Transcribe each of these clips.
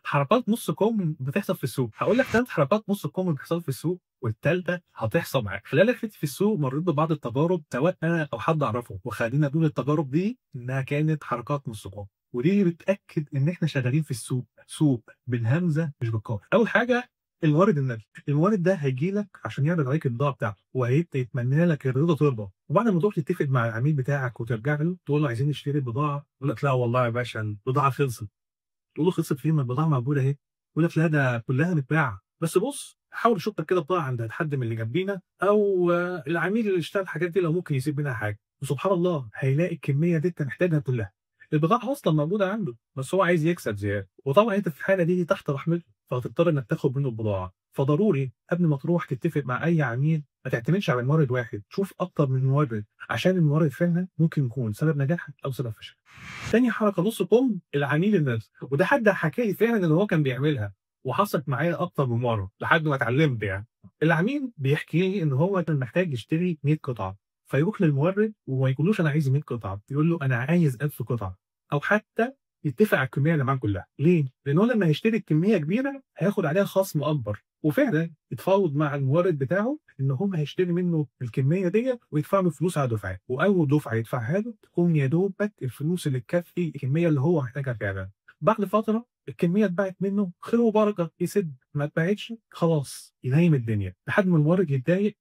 حركات نص كم بتحصل في السوق، هاقول لك 3 حركات نص كم بتحصل في السوق، والتالتة هتحصل معاك. خلال رحلتي في السوق مريت ببعض التجارب سواء أنا أو حد أعرفه، وخلّيني أقول التجارب دي إنها كانت حركات نص كم، ودي بتأكد إن إحنا شغالين في السوق، سوق بالهمزة مش بالقاف. أول حاجة المورد النبي، المورد ده هييجي لك عشان يعرض عليك البضاعة بتاعته، وهيبدأ يتمنى لك الرضا ترضى، وبعد ما تروح تتفق مع العميل بتاعك وترجع له تقول له عايزين نشتري البضاعة، يقول لك لا والله يا باشا البضاعة خلصت. تقول له خلصت فين؟ ما البضاعة موجودة أهي، يقول لك لا ده كلها متباعة، بس بُص حاول شوف لك كده بضاعة عند حد من اللي جنبينا أو العميل اللي اشترى الحاجات دي لو ممكن يسيب منها حاجة، وسبحان الله هيلاقي الكمية دي أنت محتاجها كلها، البضاعة أصلًا موجودة عنده، بس هو عايز يكسب زيادة، وطبعًا أنت في الحالة دي تحت رحمته، فهتضطر إنك تاخد منه البضاعة، فضروري قبل ما تروح تتفق مع أي عميل ما تعتمدش على مورد واحد، شوف أكتر من مورد، عشان المورد فعلًا ممكن يكون سبب نجاحك أو سبب فشلك. تاني حركة نُص كُم العميل النَفْسي، وده حد حكى لي فعلًا إن هو كان بيعملها، وحصلت معايا أكتر من مرّة لحد ما اتعلمت يعني. العميل بيحكي لي إن هو كان محتاج يشتري 100 قطعة، فيروح للمورد وما يقولوش أنا عايز 100 قطعة، يقول له أنا عايز 1000 قطعة، أو حتى يتفق على الكمية اللي معاه كلها، ليه؟ لإن هو لمّا هيشتري كمية كبيرة هياخد عليها خصم أكبر، وفعلًا اتفاوض مع المورد بتاعه إن هم هيشتري منه الكمية ديّة ويدفع له فلوس على دفعات، وأول دفعة يدفعها له تكون يا دوبك الفلوس اللي تكفي الكمية اللي هو محتاجها فعلًا. بعد فترة الكمية اتباعت منه خير وبركة يسِد، ما اتباعتش خلاص ينيّم الدنيا، لحد ما المورد يتضايق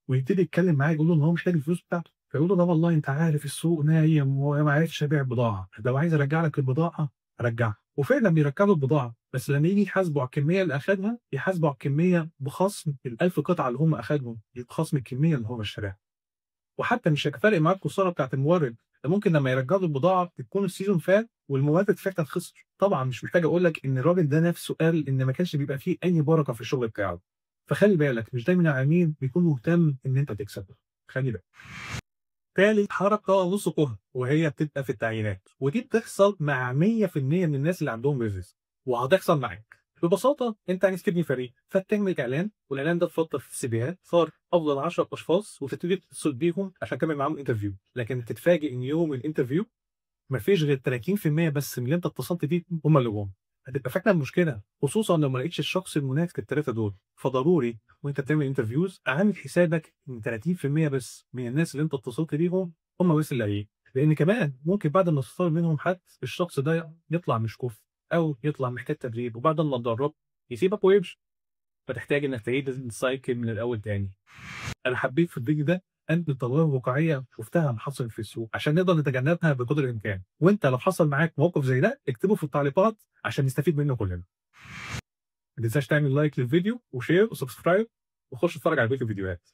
ويبتدي يتكلم معاه يقول له إن هو محتاج الفلوس بتاعته، فيقول له: "لا والله أنت عارف السوق نايم وما عرفتش أبيع البضاعة، لو عايز أرجّع لك البضاعة أرجّعها." وفعلًا بيرجّع له البضاعة، بس لمّا ييجي يحاسبه على الكمية اللي أخدها، يحاسبه على الكمية بخصم ال1000 قطعة اللي هم أخدهم، بخصم الكمية اللي هو اشتراها. وحتى مش هيبقى فارق معاه الخسارة بتاعة المورد، ده ممكن لمّا يرجّع له البضاعة تكون السيزون فات والمورد فعلًا خسر. طبعًا مش محتاج أقول لك إن الراجل ده نفسه قال إن ما كانش بيبقى في أي بركة في الشغل بتاعه، فخلّي بالك مش دايمًا العميل بيكون مهتم إن أنت تكسب، خلّي بالك. تالت حركة نُص كُهْ، وهي بتبقى في التعيينات، ودي بتحصل مع 100% من الناس اللي عندهم business وهتحصل معاك. ببساطة أنت عايز تبني فريق، فتعمل إعلان والإعلان ده تفكر في السيفيهات، تختار أفضل 10 أشخاص وتبتدي تتصل بيهم عشان تعمل معاهم interview، لكن تتفاجئ إن يوم الinterview ما فيش غير 30% بس من اللي أنت اتصلت بيهم هم اللي جُم، هتبقى فعلًا مشكلة، خصوصًا لو ما لقيتش الشخص المناسب ال3 دول، فضروري وأنت بتعمل interviews عامل حسابك إن 30% بس من الناس اللي أنت اتصلت بيهم هم بس اللي هييجوا، لإن كمان ممكن بعد ما تختار منهم حد الشخص ده يطلع مش كُفء أو يطلع محتاج تدريب، وبعد أمّا اتدربت يسيبك ويمشي، فتحتاج إنك تعيد الcycle من الأول تاني. أنا حبيت في الفيديو ده أنقل تجارب واقعية شُفتها حصلت في السوق، عشان نقدر نتجنبها بقدر الإمكان، وأنت لو حصل معاك موقف زي ده اكتبه في التعليقات عشان نستفيد منه كلنا. ما تنساش تعمل لايك للفيديو وشير وسبسكرايب وخش اتفرج على بقية الفيديوهات.